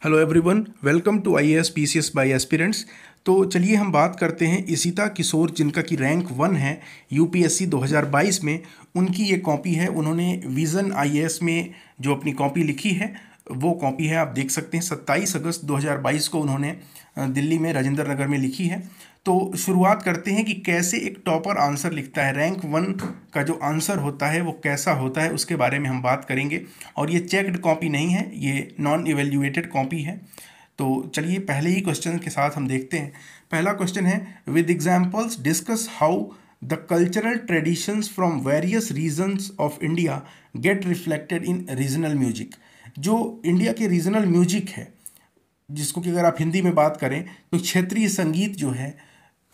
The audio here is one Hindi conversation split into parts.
Hello everyone, welcome to IAS PCS by aspirants. तो चलिए हम बात करते हैं इशिता किशोर, जिनका की रैंक 1 है यूपीएससी 2022 में। उनकी ये कॉपी है, उन्होंने विज़न आईएएस में जो अपनी कॉपी लिखी है वो कॉपी है, आप देख सकते हैं। 27 अगस्त 2022 को उन्होंने दिल्ली में राजेंद्र नगर में लिखी है। तो शुरुआत करते हैं कि कैसे एक टॉपर आंसर लिखता है, रैंक 1 का जो आंसर होता है वो कैसा होता है, उसके बारे में हम बात करेंगे। और ये चेक्ड कॉपी नहीं है, ये नॉन इवेल्युएटेड कॉपी है। तो चलिए पहले ही क्वेश्चन के साथ हम देखते हैं। पहला क्वेश्चन है, with examples discuss how the cultural traditions from various regions of India get reflected in regional music. जो इंडिया के रीजनल म्यूजिक है, जिसको कि अगर आप हिंदी में बात करें तो क्षेत्रीय संगीत जो है,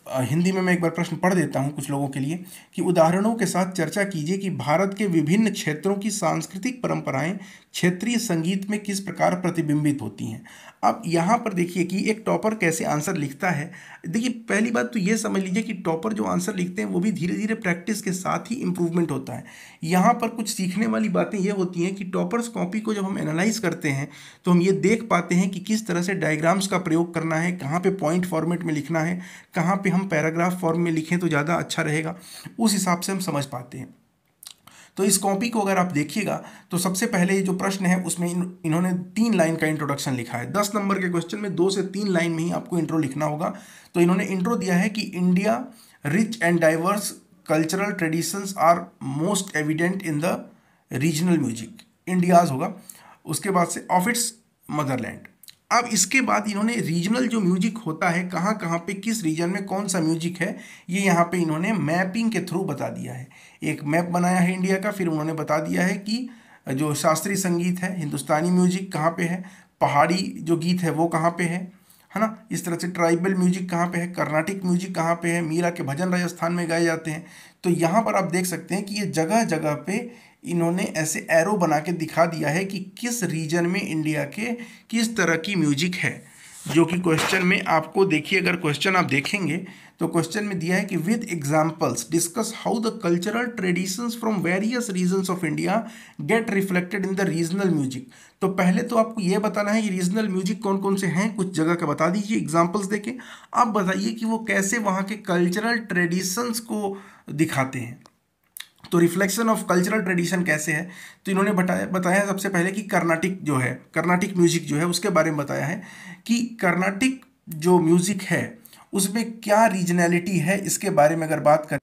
हिंदी में मैं एक बार प्रश्न पढ़ देता हूं कुछ लोगों के लिए, कि उदाहरणों के साथ चर्चा कीजिए कि भारत के विभिन्न क्षेत्रों की सांस्कृतिक परंपराएं क्षेत्रीय संगीत में किस प्रकार प्रतिबिंबित होती हैं। अब यहाँ पर देखिए कि एक टॉपर कैसे आंसर लिखता है। देखिए पहली बात तो ये समझ लीजिए कि टॉपर जो आंसर लिखते हैं वो भी धीरे धीरे प्रैक्टिस के साथ ही इम्प्रूवमेंट होता है। यहाँ पर कुछ सीखने वाली बातें ये होती हैं कि टॉपर्स कॉपी को जब हम एनालाइज करते हैं तो हम ये देख पाते हैं कि किस तरह से डायग्राम्स का प्रयोग करना है, कहाँ पे पॉइंट फॉर्मेट में लिखना है, कहाँ पे हम पैराग्राफ फॉर्म में लिखें तो ज़्यादा अच्छा रहेगा, उस हिसाब से हम समझ पाते हैं। तो इस कॉपी को अगर आप देखिएगा तो सबसे पहले जो प्रश्न है उसमें इन्होंने 3 लाइन का इंट्रोडक्शन लिखा है। 10 नंबर के क्वेश्चन में 2 से 3 लाइन में ही आपको इंट्रो लिखना होगा। तो इन्होंने इंट्रो दिया है कि India rich and diverse cultural traditions are most evident in the regional music, India's होगा। उसके बाद से ऑफ इट्स मदरलैंड। अब इसके बाद इन्होंने रीजनल जो म्यूजिक होता है, कहाँ कहाँ पे किस रीजन में कौन सा म्यूजिक है, ये यहाँ पे इन्होंने मैपिंग के थ्रू बता दिया है। एक मैप बनाया है इंडिया का, फिर उन्होंने बता दिया है कि जो शास्त्रीय संगीत है, हिंदुस्तानी म्यूजिक कहाँ पे है, पहाड़ी जो गीत है वो कहाँ पे है ना। इस तरह से ट्राइबल म्यूजिक कहाँ पे है, कर्नाटिक म्यूजिक कहाँ पे है, मीरा के भजन राजस्थान में गाए जाते हैं। तो यहाँ पर आप देख सकते हैं कि ये जगह जगह पे इन्होंने ऐसे एरो बना के दिखा दिया है कि किस रीजन में इंडिया के किस तरह की म्यूजिक है। जो कि क्वेश्चन में आपको देखिए, अगर क्वेश्चन आप देखेंगे तो क्वेश्चन में दिया है कि with examples discuss how the cultural traditions from various regions of India get reflected in the regional music. तो पहले तो आपको ये बताना है कि रीजनल म्यूजिक कौन कौन से हैं, कुछ जगह का बता दीजिए एग्जाम्पल्स देके। आप बताइए कि वो कैसे वहाँ के कल्चरल ट्रेडिशंस को दिखाते हैं। तो रिफ्लेक्शन ऑफ कल्चरल ट्रेडिशन कैसे है, तो इन्होंने बताया सबसे पहले कि कर्नाटिक जो है, कर्नाटिक म्यूजिक जो है उसके बारे में बताया है कि कर्नाटिक जो म्यूजिक है उसमें क्या रीजनैलिटी है, इसके बारे में अगर बात करें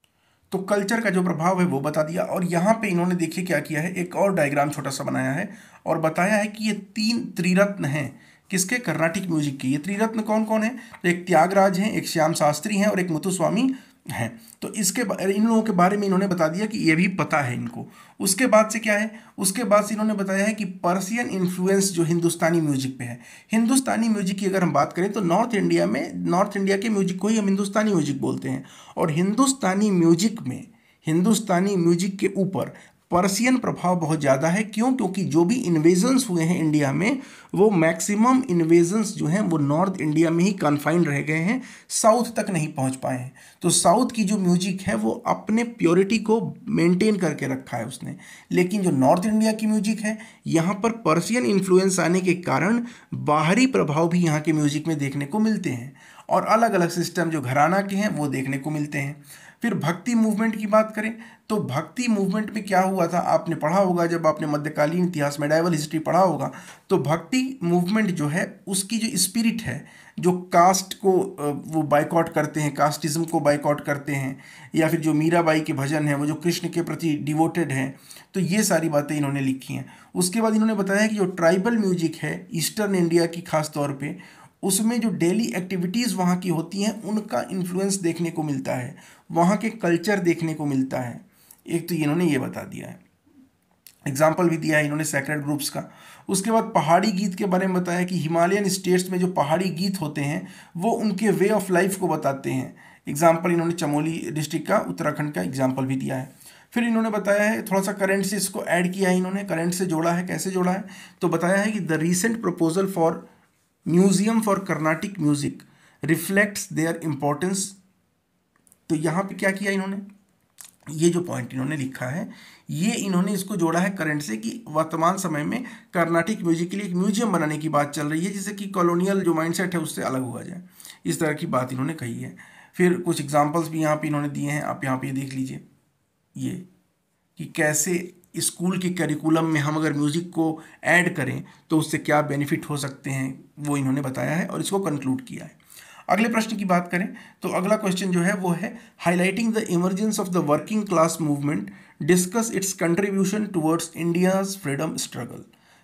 तो कल्चर का जो प्रभाव है वो बता दिया। और यहाँ पे इन्होंने देखिए क्या किया है, एक और डायग्राम छोटा सा बनाया है और बताया है कि ये 3 त्रिरत्न हैं किसके, कर्नाटिक म्यूजिक के। ये त्रिरत्न कौन कौन है, तो एक त्यागराज हैं, एक श्याम शास्त्री हैं और एक मुथुस्वामी हैं। तो इन लोगों के बारे में इन्होंने बता दिया कि ये भी पता है इनको। उसके बाद से क्या है, उसके बाद से इन्होंने बताया है कि पर्शियन इन्फ्लुएंस जो हिंदुस्तानी म्यूजिक पे है। हिंदुस्तानी म्यूजिक की अगर हम बात करें तो नॉर्थ इंडिया के म्यूजिक को ही हम हिंदुस्तानी म्यूजिक बोलते हैं। और हिंदुस्तानी म्यूजिक के ऊपर पर्शियन प्रभाव बहुत ज़्यादा है। क्यों, क्योंकि जो भी इन्वेजन्स हुए हैं इंडिया में, वो मैक्सिमम इन्वेजन्स जो हैं वो नॉर्थ इंडिया में ही कन्फाइंड रह गए हैं, साउथ तक नहीं पहुंच पाए हैं। तो साउथ की जो म्यूजिक है वो अपने प्योरिटी को मेंटेन करके रखा है उसने। लेकिन जो नॉर्थ इंडिया की म्यूजिक है, यहाँ पर पर्शियन इन्फ्लुएंस आने के कारण बाहरी प्रभाव भी यहाँ के म्यूजिक में देखने को मिलते हैं और अलग अलग सिस्टम जो घराना के हैं वो देखने को मिलते हैं। फिर भक्ति मूवमेंट की बात करें तो भक्ति मूवमेंट में क्या हुआ था, आपने पढ़ा होगा जब आपने मध्यकालीन इतिहास मेडाइवल हिस्ट्री पढ़ा होगा। तो भक्ति मूवमेंट जो है उसकी जो स्पिरिट है, जो कास्ट को वो बाइकआउट करते हैं, कास्टिज्म को बाइकआउट करते हैं, या फिर जो मीराबाई के भजन हैं वो जो कृष्ण के प्रति डिवोटेड हैं। तो ये सारी बातें इन्होंने लिखी हैं। उसके बाद इन्होंने बताया कि जो ट्राइबल म्यूजिक है ईस्टर्न इंडिया की खास तौर पे, उसमें जो डेली एक्टिविटीज़ वहाँ की होती हैं उनका इन्फ्लुएंस देखने को मिलता है, वहाँ के कल्चर देखने को मिलता है। एक तो इन्होंने ये बता दिया है, एग्जाम्पल भी दिया है इन्होंने सैक्रेड ग्रुप्स का। उसके बाद पहाड़ी गीत के बारे में बताया कि हिमालयन स्टेट्स में जो पहाड़ी गीत होते हैं वो उनके वे ऑफ लाइफ को बताते हैं। एग्जाम्पल इन्होंने चमोली डिस्ट्रिक्ट का, उत्तराखंड का एग्जाम्पल भी दिया है। फिर इन्होंने बताया है, थोड़ा सा करंट से इसको ऐड किया है इन्होंने, करंट से जोड़ा है। कैसे जोड़ा है, तो बताया है कि the recent proposal for museum for Carnatic music reflects there importance. तो यहाँ पे क्या किया इन्होंने, ये जो पॉइंट इन्होंने लिखा है, ये इन्होंने इसको जोड़ा है करंट से कि वर्तमान समय में कर्नाटिक म्यूजिक के लिए एक म्यूजियम बनाने की बात चल रही है, जिससे कि कॉलोनियल जो माइंडसेट है उससे अलग हुआ जाए। इस तरह की बात इन्होंने कही है। फिर कुछ एग्जांपल्स भी यहाँ पे इन्होंने दिए हैं, आप यहाँ पे देख लीजिए, ये कि कैसे स्कूल के करिकुलम में हम अगर म्यूज़िक को ऐड करें तो उससे क्या बेनिफिट हो सकते हैं, वो इन्होंने बताया है और इसको कंक्लूड किया है। अगले प्रश्न की बात करें तो अगला क्वेश्चन जो है वो है highlighting the emergence of the working class movement, discuss it's contribution towards India's freedom struggle.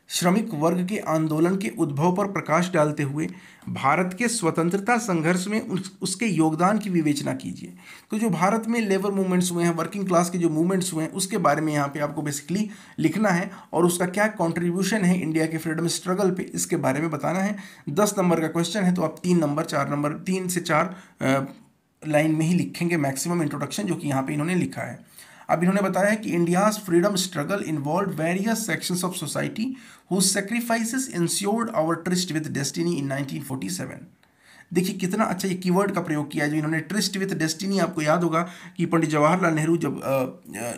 श्रमिक वर्ग के आंदोलन के उद्भव पर प्रकाश डालते हुए भारत के स्वतंत्रता संघर्ष में उसके योगदान की विवेचना कीजिए। तो जो भारत में लेबर मूवमेंट्स हुए हैं, वर्किंग क्लास के जो मूवमेंट्स हुए हैं, उसके बारे में यहाँ पे आपको बेसिकली लिखना है और उसका क्या कंट्रीब्यूशन है इंडिया के फ्रीडम स्ट्रगल पे, इसके बारे में बताना है। 10 नंबर का क्वेश्चन है, तो आप 3 नंबर 4 नंबर 3 से 4 लाइन में ही लिखेंगे मैक्सिमम इंट्रोडक्शन, जो कि यहाँ पे इन्होंने लिखा है। अब इन्होंने बताया है कि India's freedom struggle involve various sections of society whose sacrifices ensured our tryst with destiny in 1947। देखिए कितना अच्छा ये कीवर्ड का प्रयोग किया है जो इन्होंने, ट्रिस्ट विद डेस्टिनी। आपको याद होगा कि पंडित जवाहरलाल नेहरू जब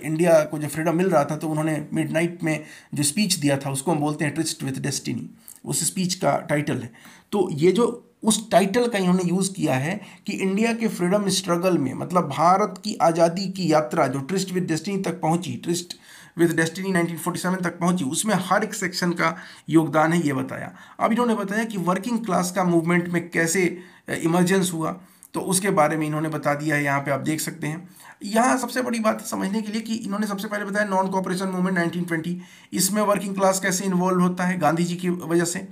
इंडिया को जब फ्रीडम मिल रहा था तो उन्होंने मिडनाइट में जो स्पीच दिया था उसको हम बोलते हैं ट्रिस्ट विद डेस्टिनी, उस स्पीच का टाइटल है। तो ये जो उस टाइटल का इन्होंने यूज़ किया है कि इंडिया के फ्रीडम स्ट्रगल में, मतलब भारत की आज़ादी की यात्रा जो ट्रिस्ट विद डेस्टिनी तक पहुंची, ट्रिस्ट विद डेस्टिनी 1947 तक पहुंची, उसमें हर एक सेक्शन का योगदान है, ये बताया। अब इन्होंने बताया कि वर्किंग क्लास का मूवमेंट में कैसे इमर्जेंस हुआ, तो उसके बारे में इन्होंने बता दिया है, यहाँ पे आप देख सकते हैं। यहाँ सबसे बड़ी बात समझने के लिए कि इन्होंने सबसे पहले बताया नॉन कोऑपरेशन मूवमेंट 1920, इसमें वर्किंग क्लास कैसे इन्वॉल्व होता है गांधी जी की वजह से,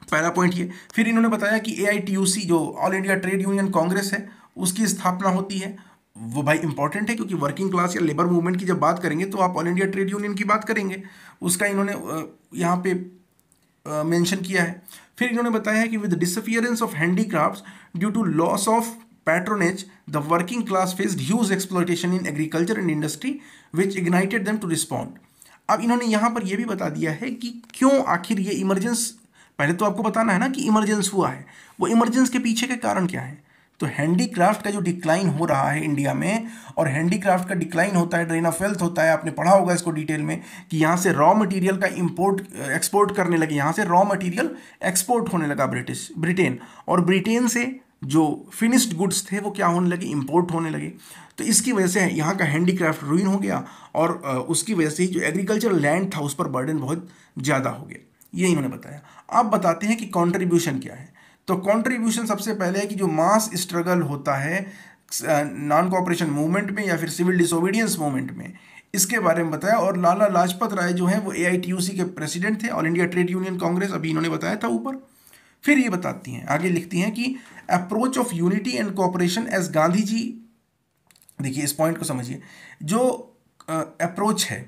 पहला पॉइंट ये। फिर इन्होंने बताया कि AITUC जो all India trade union Congress है उसकी स्थापना होती है, वो भाई इंपॉर्टेंट है क्योंकि वर्किंग क्लास या लेबर मूवमेंट की जब बात करेंगे तो आप ऑल इंडिया ट्रेड यूनियन की बात करेंगे, उसका इन्होंने यहाँ पे मेंशन किया है। फिर इन्होंने बताया है कि with disappearance of handicrafts due to loss of patronage the working class faced huge exploitation in agriculture and industry which ignited them to respond. अब इन्होंने यहाँ पर यह भी बता दिया है कि क्यों आखिर ये इमरजेंस, पहले तो आपको बताना है ना कि इमरजेंस हुआ है, वो इमरजेंस के पीछे के कारण क्या है। तो हैंडीक्राफ्ट का जो डिक्लाइन हो रहा है इंडिया में, और हैंडीक्राफ्ट का डिक्लाइन होता है, ड्रेन ऑफ वेल्थ होता है, आपने पढ़ा होगा इसको डिटेल में कि यहाँ से रॉ मटेरियल का इंपोर्ट एक्सपोर्ट करने लगे, यहाँ से रॉ मटेरियल एक्सपोर्ट होने लगा ब्रिटेन, और ब्रिटेन से जो फिनिश्ड गुड्स थे वो क्या होने लगे, इंपोर्ट होने लगे। तो इसकी वजह से यहाँ का हैंडीक्राफ्ट रूइन हो गया और उसकी वजह से जो एग्रीकल्चर लैंड था उस पर बर्डन बहुत ज़्यादा हो गया, ये इन्होंने बताया। अब बताते हैं कि कंट्रीब्यूशन क्या है। तो कंट्रीब्यूशन सबसे पहले है कि जो मास स्ट्रगल होता है नॉन कोऑपरेशन मूवमेंट में या फिर सिविल डिसोबीडियंस मूवमेंट में, इसके बारे में बताया। और लाला लाजपत राय जो है वो AITUC के प्रेसिडेंट थे, all India trade union Congress, अभी इन्होंने बताया था ऊपर। फिर ये बताती हैं, आगे लिखती हैं कि approach of unity and cooperation as Gandhi ji, देखिए इस पॉइंट को समझिए, जो अप्रोच है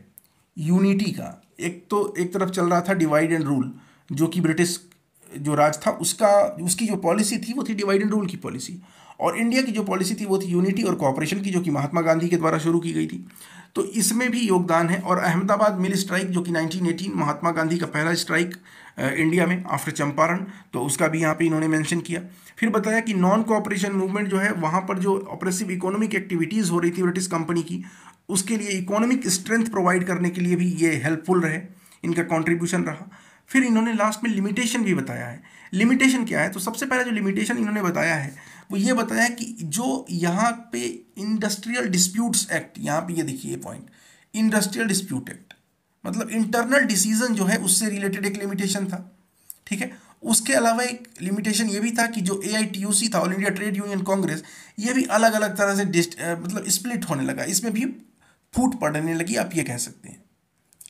यूनिटी का, एक तो एक तरफ चल रहा था डिवाइड एंड रूल, जो कि ब्रिटिश जो राज था उसकी जो पॉलिसी थी वो थी डिवाइड एंड रूल की पॉलिसी, और इंडिया की जो पॉलिसी थी वो थी यूनिटी और कोऑपरेशन की, जो कि महात्मा गांधी के द्वारा शुरू की गई थी। तो इसमें भी योगदान है। और अहमदाबाद मिल स्ट्राइक जो कि 1918 महात्मा गांधी का पहला स्ट्राइक इंडिया में आफ्टर चंपारण, तो उसका भी यहाँ पे इन्होंने मेंशन किया। फिर बताया कि नॉन कोऑपरेशन मूवमेंट जो है वहाँ पर जो ऑपरेसिव इकोनॉमिक एक्टिविटीज़ हो रही थी ब्रिटिश कंपनी की, उसके लिए इकोनॉमिक स्ट्रेंथ प्रोवाइड करने के लिए भी ये हेल्पफुल रहे, इनका कॉन्ट्रीब्यूशन रहा। फिर इन्होंने लास्ट में लिमिटेशन भी बताया है। लिमिटेशन क्या है, तो सबसे पहले जो लिमिटेशन इन्होंने बताया है वो ये बताया कि जो यहाँ पे इंडस्ट्रियल डिस्प्यूट्स एक्ट, यहाँ पे ये देखिए ये पॉइंट, इंडस्ट्रियल डिस्प्यूट एक्ट मतलब इंटरनल डिसीजन जो है उससे रिलेटेड एक लिमिटेशन था, ठीक है। उसके अलावा एक लिमिटेशन ये भी था कि जो AITUC था, all India trade union Congress, ये भी अलग अलग तरह से मतलब स्प्लिट होने लगा, इसमें भी फूट पड़ने लगी, आप ये कह सकते हैं,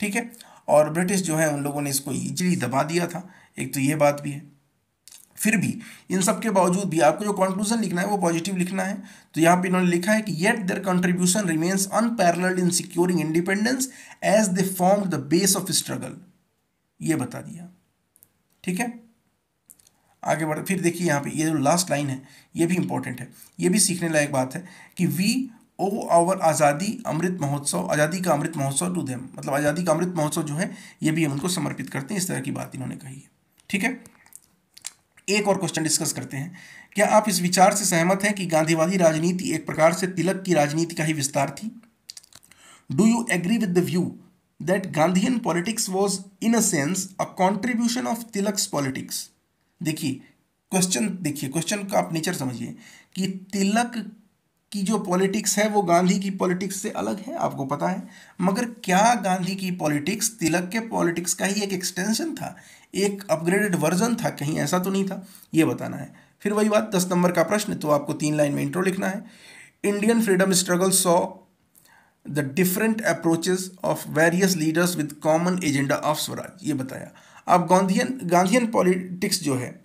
ठीक है। और ब्रिटिश जो है उन लोगों ने इसको इजीली दबा दिया था, एक तो ये बात भी है। फिर भी इन सब के बावजूद भी आपको जो कंक्लूजन लिखना है वो पॉजिटिव लिखना है। तो यहाँ पे इन्होंने लिखा है कि yet their contribution remains unparalleled in securing independence as they form the base of struggle, ये बता दिया, ठीक है। आगे बढ़, फिर देखिए यहाँ पे ये जो लास्ट लाइन है ये भी इंपॉर्टेंट है, ये भी सीखने लायक बात है कि वी ओ आवर आज़ादी अमृत महोत्सव, आज़ादी का अमृत महोत्सव टू देम, मतलब आज़ादी का अमृत महोत्सव जो है ये भी हम उनको समर्पित करते हैं, इस तरह की बात इन्होंने कही है, ठीक है। एक और क्वेश्चन डिस्कस करते हैं। क्या आप इस विचार से सहमत हैं कि गांधीवादी राजनीति एक प्रकार से तिलक की राजनीति का ही विस्तार थी? Do you agree with the view that Gandhian politics was in a sense a contribution of Tilak's politics? देखिए क्वेश्चन का आप नेचर समझिए कि तिलक की जो पॉलिटिक्स है वो गांधी की पॉलिटिक्स से अलग है, आपको पता है, मगर क्या गांधी की पॉलिटिक्स तिलक के पॉलिटिक्स का ही एक एक्सटेंशन था, एक अपग्रेडेड वर्जन था? कहीं ऐसा तो नहीं था, ये बताना है। फिर वही बात, 10 नंबर का प्रश्न, तो आपको 3 लाइन में इंट्रो लिखना है। Indian freedom struggle saw the different approaches of various leaders with common agenda of Swaraj, ये बताया। अब गांधीयन पॉलिटिक्स जो है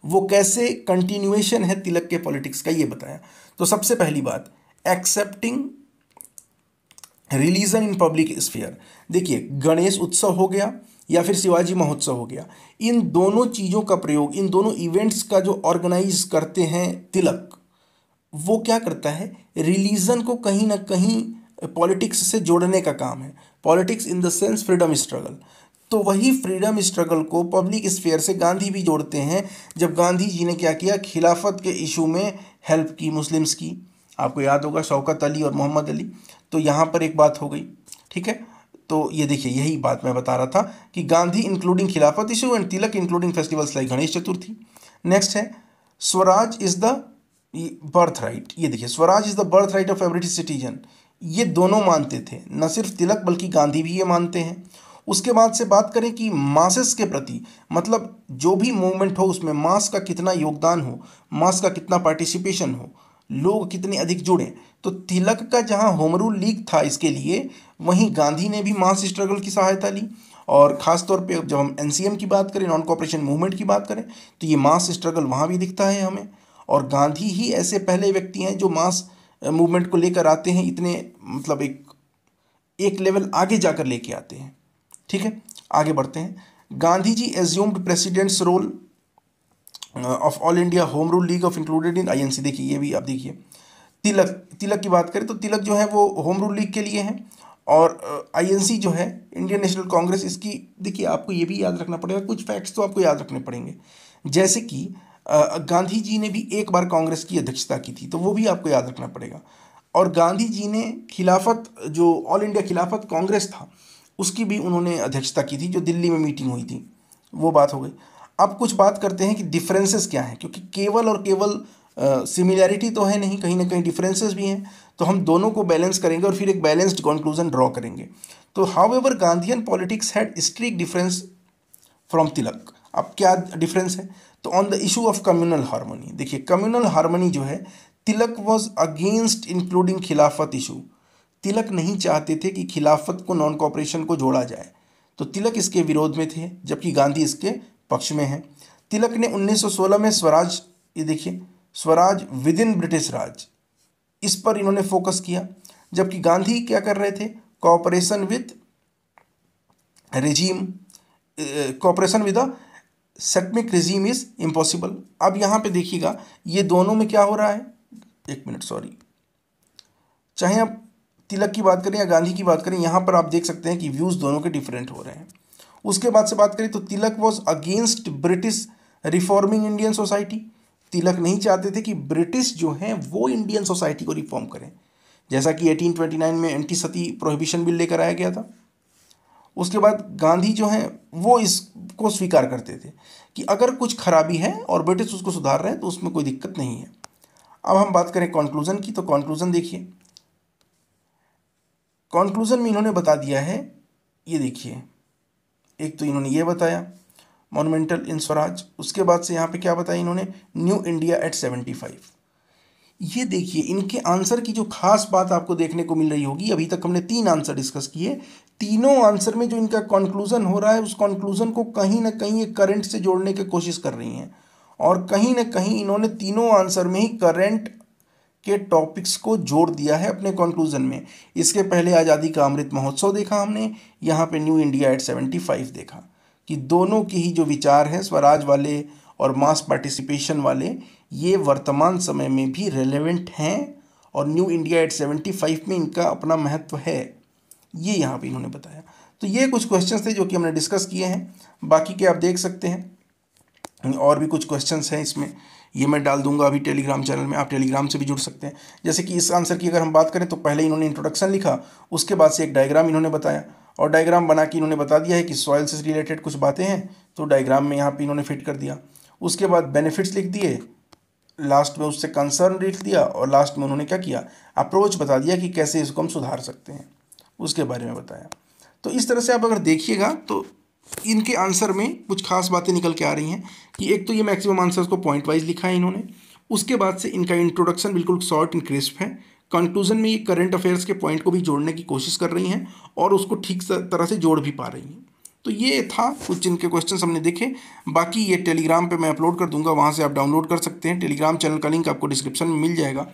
वो कैसे कंटिन्यूएशन है तिलक के पॉलिटिक्स का, ये बताया। तो सबसे पहली बात, accepting religion in public sphere. देखिए, गणेश उत्सव हो गया या फिर शिवाजी महोत्सव हो गया, इन दोनों चीज़ों का प्रयोग, इन दोनों इवेंट्स का जो ऑर्गेनाइज करते हैं तिलक, वो क्या करता है, रिलीजन को कहीं ना कहीं पॉलिटिक्स से जोड़ने का काम है। Politics in the sense freedom struggle. तो वही फ्रीडम स्ट्रगल को पब्लिक स्फेयर से गांधी भी जोड़ते हैं। जब गांधी जी ने क्या किया, खिलाफत के इशू में हेल्प की मुस्लिम्स की, आपको याद होगा शौकत अली और मोहम्मद अली। तो यहाँ पर एक बात हो गई, ठीक है। तो ये देखिए, यही बात मैं बता रहा था कि Gandhi including Khilafat issue and Tilak including festivals like Ganesh Chaturthi. Next है, swaraj is the birth right. ये देखिए, swaraj is the birth right of every citizen, ये दोनों मानते थे, न सिर्फ तिलक बल्कि गांधी भी ये मानते हैं। उसके बाद से बात करें कि मासेस के प्रति, मतलब जो भी मूवमेंट हो उसमें मास का कितना योगदान हो, मास का कितना पार्टिसिपेशन हो, लोग कितने अधिक जुड़े, तो तिलक का जहां होम रूल लीग था इसके लिए, वहीं गांधी ने भी मास स्ट्रगल की सहायता ली। और ख़ास तौर पे जब हम एनसीएम की बात करें, नॉन कॉपरेशन मूवमेंट की बात करें, तो ये मास स्ट्रगल वहाँ भी दिखता है हमें। और गांधी ही ऐसे पहले व्यक्ति हैं जो मास मूवमेंट को लेकर आते हैं, इतने मतलब एक लेवल आगे जाकर लेके आते हैं। ठीक है, आगे बढ़ते हैं। Gandhi ji assumed president's role of all India home rule league of included in INC. देखिए, ये भी आप देखिए, तिलक की बात करें तो तिलक जो है वो होम रूल लीग के लिए है, और आईएनसी जो है इंडियन नेशनल कांग्रेस, इसकी देखिए आपको ये भी याद रखना पड़ेगा, कुछ फैक्ट्स तो आपको याद रखने पड़ेंगे। जैसे कि गांधी जी ने भी एक बार कांग्रेस की अध्यक्षता की थी, तो वो भी आपको याद रखना पड़ेगा। और गांधी जी ने खिलाफत, जो ऑल इंडिया खिलाफत कांग्रेस था, उसकी भी उन्होंने अध्यक्षता की थी, जो दिल्ली में मीटिंग हुई थी, वो बात हो गई। अब कुछ बात करते हैं कि डिफरेंसेस क्या हैं, क्योंकि केवल और केवल सिमिलैरिटी तो है नहीं, कहीं ना कहीं डिफरेंसेस भी हैं। तो हम दोनों को बैलेंस करेंगे और फिर एक बैलेंस्ड कंक्लूजन ड्रॉ करेंगे। तो however Gandhian politics had strict difference from Tilak. अब क्या डिफरेंस है, तो on the issue of communal harmony. देखिए, कम्युनल हार्मनी जो है, Tilak was against including Khilafat issue. Tilak नहीं चाहते थे कि खिलाफत को, नॉन कॉपरेशन को जोड़ा जाए, तो तिलक इसके विरोध में थे, जबकि गांधी इसके पक्ष में है। तिलक ने 1916 में स्वराज, ये देखिए, स्वराज विद इन ब्रिटिश राज, इस पर इन्होंने फोकस किया, जबकि गांधी क्या कर रहे थे, cooperation with regime, cooperation with a satanic regime is impossible. अब यहाँ पे देखिएगा, ये दोनों में क्या हो रहा है, एक मिनट सॉरी, चाहे आप तिलक की बात करें या गांधी की बात करें, यहाँ पर आप देख सकते हैं कि व्यूज़ दोनों के डिफरेंट हो रहे हैं। उसके बाद से बात करें तो Tilak was against British reforming Indian society. Tilak नहीं चाहते थे कि ब्रिटिश जो हैं वो इंडियन सोसाइटी को रिफॉर्म करें, जैसा कि 1829 में एंटी सती प्रोहिबिशन बिल लेकर आया गया था। उसके बाद गांधी जो हैं वो इसको स्वीकार करते थे कि अगर कुछ खराबी है और ब्रिटिश उसको सुधार रहे हैं तो उसमें कोई दिक्कत नहीं है। अब हम बात करें कंक्लूजन की, तो कंक्लूजन देखिए, कंक्लूजन में इन्होंने बता दिया है, ये देखिए, एक तो इन्होंने ये बताया मॉन्यूमेंटल इन स्वराज, उसके बाद से यहाँ पे क्या बताया इन्होंने, न्यू इंडिया एट 75। ये देखिए, इनके आंसर की जो खास बात आपको देखने को मिल रही होगी, अभी तक हमने 3 आंसर डिस्कस किए, तीनों आंसर में जो इनका कंक्लूजन हो रहा है, उस कंक्लूजन को कहीं ना कहीं ये करंट से जोड़ने की कोशिश कर रही हैं, और कहीं ना कहीं इन्होंने तीनों आंसर में ही करंट के टॉपिक्स को जोड़ दिया है अपने कंक्लूजन में। इसके पहले आज़ादी का अमृत महोत्सव देखा हमने, यहाँ पे न्यू इंडिया एट 75 देखा, कि दोनों के ही जो विचार हैं, स्वराज वाले और मास पार्टिसिपेशन वाले, ये वर्तमान समय में भी रेलेवेंट हैं, और न्यू इंडिया एट 75 में इनका अपना महत्व है, ये यहाँ पे इन्होंने बताया। तो ये कुछ क्वेश्चंस थे जो कि हमने डिस्कस किए हैं, बाकी के आप देख सकते हैं। और भी कुछ क्वेश्चंस हैं इसमें, ये मैं डाल दूंगा अभी टेलीग्राम चैनल में, आप टेलीग्राम से भी जुड़ सकते हैं। जैसे कि इस आंसर की अगर हम बात करें तो पहले इन्होंने इंट्रोडक्शन लिखा, उसके बाद से एक डायग्राम इन्होंने बताया, और डायग्राम बना के इन्होंने बता दिया है कि सॉइल से रिलेटेड कुछ बातें हैं, तो डायग्राम में यहाँ पे इन्होंने फिट कर दिया। उसके बाद बेनिफिट्स लिख दिए, लास्ट में उससे कंसर्न लिख दिया, और लास्ट में उन्होंने क्या किया, अप्रोच बता दिया कि कैसे इसको हम सुधार सकते हैं, उसके बारे में बताया। तो इस तरह से आप अगर देखिएगा तो इनके आंसर में कुछ खास बातें निकल के आ रही हैं कि एक तो ये मैक्सिमम आंसर्स को पॉइंट वाइज लिखा है इन्होंने, उसके बाद से इनका इंट्रोडक्शन बिल्कुल शॉर्ट एंड क्रिस्प है, कंक्लूजन में ये करंट अफेयर्स के पॉइंट को भी जोड़ने की कोशिश कर रही हैं और उसको ठीक तरह से जोड़ भी पा रही हैं। तो ये था कुछ इनके क्वेश्चन हमने देखे। बाकी ये टेलीग्राम पे मैं अपलोड कर दूंगा, वहाँ से आप डाउनलोड कर सकते हैं। टेलीग्राम चैनल का लिंक आपको डिस्क्रिप्शन में मिल जाएगा,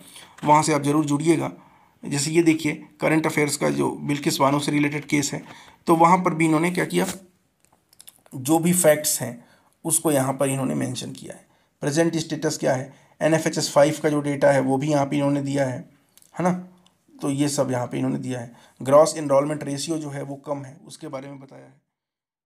वहाँ से आप ज़रूर जुड़िएगा। जैसे ये देखिए करंट अफेयर्स का जो बिल्किस बानो से रिलेटेड केस है, तो वहाँ पर भी इन्होंने क्या किया, जो भी फैक्ट्स हैं उसको यहाँ पर इन्होंने मेंशन किया है। प्रेजेंट स्टेटस क्या है, NFHS 5 का जो डेटा है वो भी यहाँ पे इन्होंने दिया है ना। तो ये सब यहाँ पे इन्होंने दिया है। ग्रॉस एनरोलमेंट रेशियो जो है वो कम है, उसके बारे में बताया है।